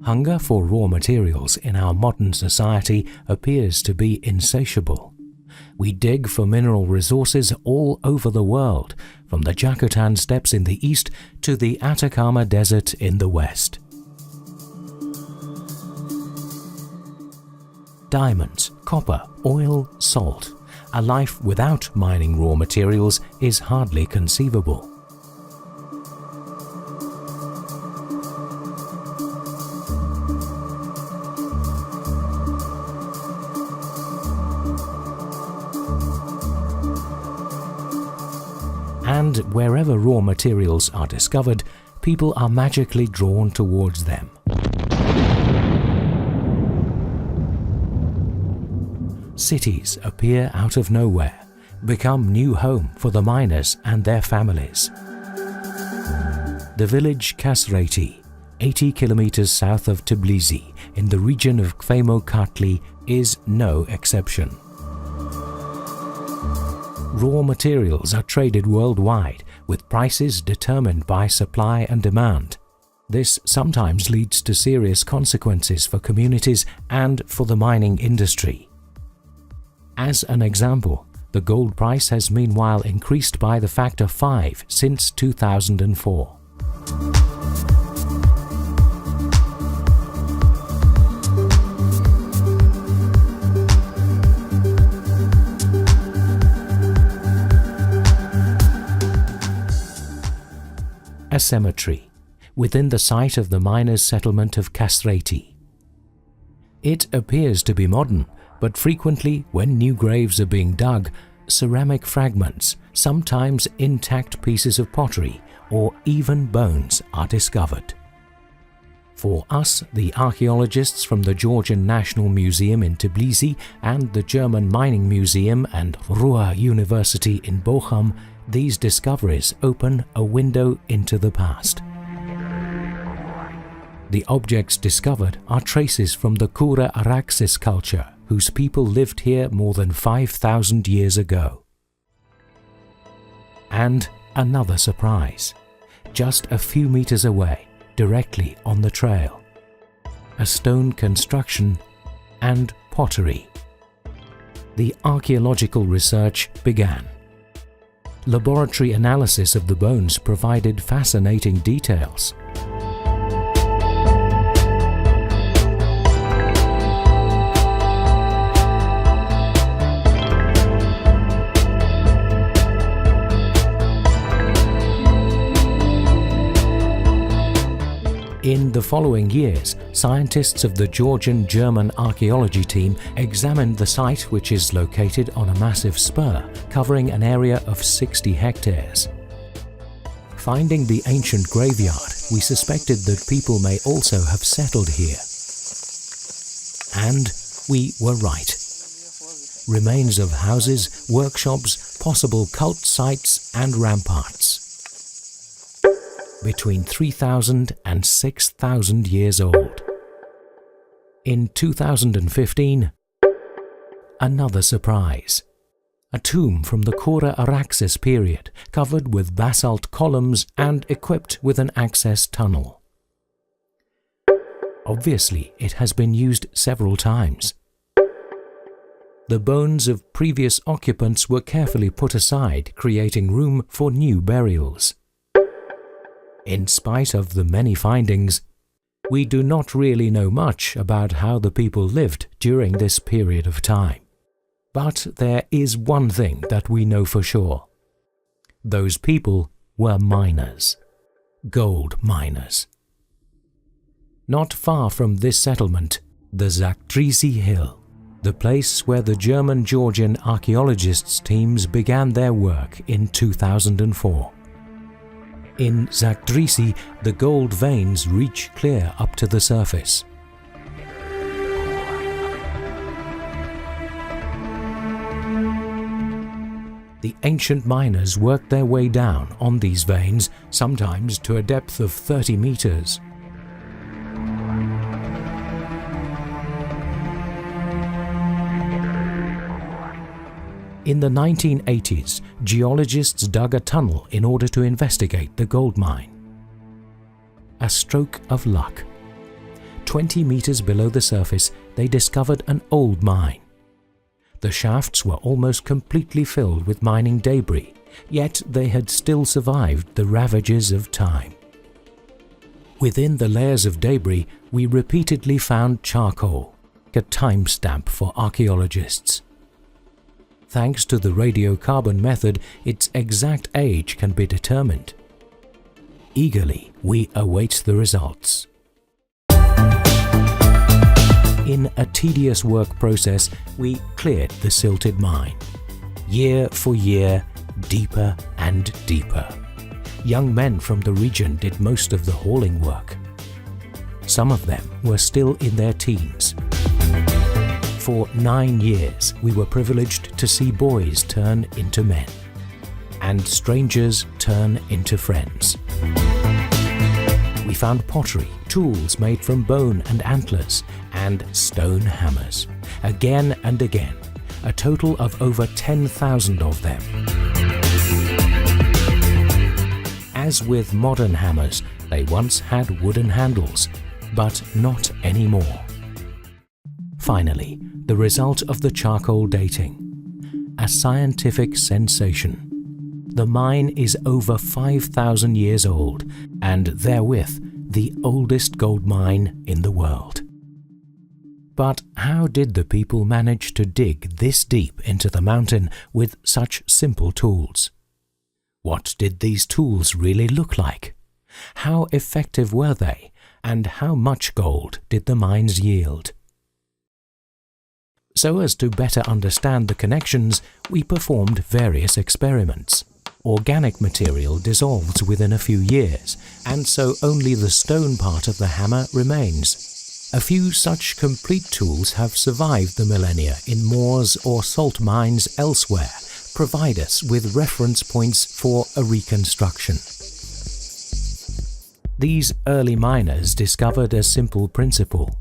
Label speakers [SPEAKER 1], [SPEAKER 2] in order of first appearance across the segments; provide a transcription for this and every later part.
[SPEAKER 1] Hunger for raw materials in our modern society appears to be insatiable. We dig for mineral resources all over the world, from the Jakutan steppes in the east to the Atacama Desert in the west. Diamonds, copper, oil, salt. A life without mining raw materials is hardly conceivable. And wherever raw materials are discovered, people are magically drawn towards them. Cities appear out of nowhere, become new home for the miners and their families. The village Kasreti, 80 kilometers south of Tbilisi, in the region of Kfemo-Kartli, is no exception. Raw materials are traded worldwide, with prices determined by supply and demand. This sometimes leads to serious consequences for communities and for the mining industry. As an example, the gold price has meanwhile increased by the factor 5 since 2004. A cemetery within the site of the miners' settlement of Kasreti. It appears to be modern, but frequently when new graves are being dug, ceramic fragments, sometimes intact pieces of pottery, or even bones are discovered. For us, the archaeologists from the Georgian National Museum in Tbilisi and the German Mining Museum and Ruhr University in Bochum, these discoveries open a window into the past. The objects discovered are traces from the Kura Araxes culture, whose people lived here more than 5,000 years ago. And another surprise, just a few meters away, directly on the trail. A stone construction and pottery. The archaeological research began. Laboratory analysis of the bones provided fascinating details. In the following years, scientists of the Georgian-German archaeology team examined the site, which is located on a massive spur covering an area of 60 hectares. Finding the ancient graveyard, we suspected that people may also have settled here. And we were right. Remains of houses, workshops, possible cult sites and ramparts. Between 3,000 and 6,000 years old. In 2015, another surprise. A tomb from the Kura Araxes period, covered with basalt columns and equipped with an access tunnel. Obviously, it has been used several times. The bones of previous occupants were carefully put aside, creating room for new burials. In spite of the many findings, we do not really know much about how the people lived during this period of time. But there is one thing that we know for sure. Those people were miners. Gold miners. Not far from this settlement, the Sakdrisi Hill, the place where the German-Georgian archaeologists' teams began their work in 2004. In Sakdrisi, the gold veins reach clear up to the surface. The ancient miners worked their way down on these veins, sometimes to a depth of 30 meters. In the 1980s, geologists dug a tunnel in order to investigate the gold mine. A stroke of luck. 20 meters below the surface, they discovered an old mine. The shafts were almost completely filled with mining debris, yet they had still survived the ravages of time. Within the layers of debris, we repeatedly found charcoal, a timestamp for archaeologists. Thanks to the radiocarbon method, its exact age can be determined. Eagerly, we await the results. In a tedious work process, we cleared the silted mine. Year for year, deeper and deeper. Young men from the region did most of the hauling work. Some of them were still in their teens. For 9 years, we were privileged to see boys turn into men, and strangers turn into friends. We found pottery, tools made from bone and antlers, and stone hammers, again and again, a total of over 10,000 of them. As with modern hammers, they once had wooden handles, but not anymore. Finally, the result of the charcoal dating. A scientific sensation. The mine is over 5,000 years old, and therewith the oldest gold mine in the world. But how did the people manage to dig this deep into the mountain with such simple tools? What did these tools really look like? How effective were they, and how much gold did the mines yield? So as to better understand the connections, we performed various experiments. Organic material dissolves within a few years, and so only the stone part of the hammer remains. A few such complete tools have survived the millennia in moors or salt mines elsewhere, provide us with reference points for a reconstruction. These early miners discovered a simple principle.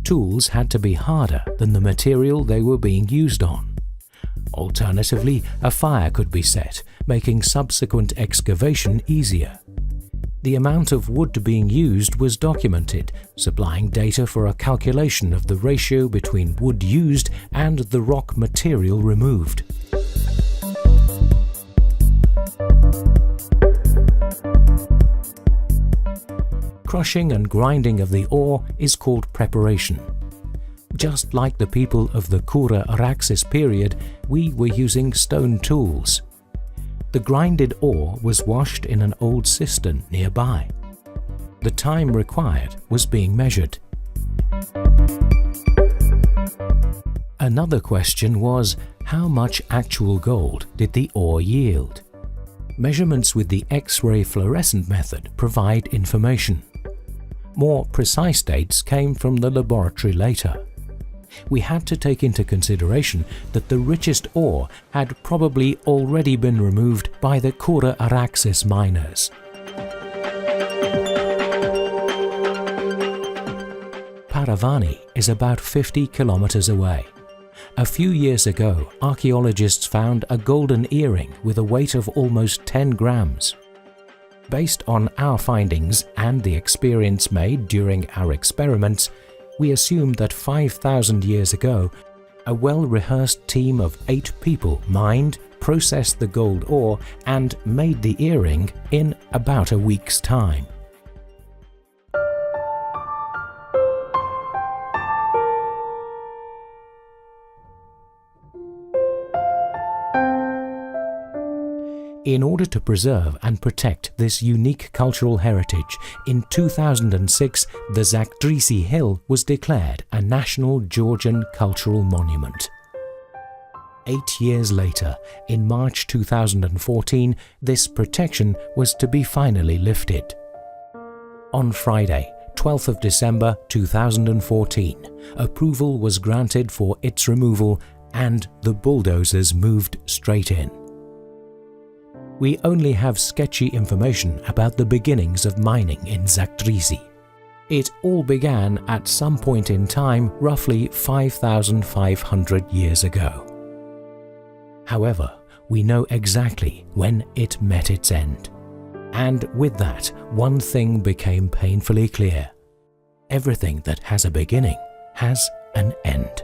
[SPEAKER 1] Tools had to be harder than the material they were being used on. Alternatively, a fire could be set, making subsequent excavation easier. The amount of wood being used was documented, supplying data for a calculation of the ratio between wood used and the rock material removed. Crushing and grinding of the ore is called preparation. Just like the people of the Kura Araxes period, we were using stone tools. The grinded ore was washed in an old cistern nearby. The time required was being measured. Another question was, how much actual gold did the ore yield? Measurements with the X-ray fluorescent method provide information. More precise dates came from the laboratory later. We had to take into consideration that the richest ore had probably already been removed by the Kura Araxes miners. Paravani is about 50 kilometers away. A few years ago, archaeologists found a golden earring with a weight of almost 10 grams. Based on our findings and the experience made during our experiments, we assume that 5,000 years ago, a well-rehearsed team of 8 people mined, processed the gold ore, and made the earring in about a week's time. In order to preserve and protect this unique cultural heritage, in 2006 the Sakdrisi Hill was declared a National Georgian Cultural Monument. 8 years later, in March 2014, this protection was to be finally lifted. On Friday, 12th of December 2014, approval was granted for its removal and the bulldozers moved straight in. We only have sketchy information about the beginnings of mining in Sakdrisi. It all began at some point in time roughly 5,500 years ago. However, we know exactly when it met its end. And with that, one thing became painfully clear. Everything that has a beginning has an end.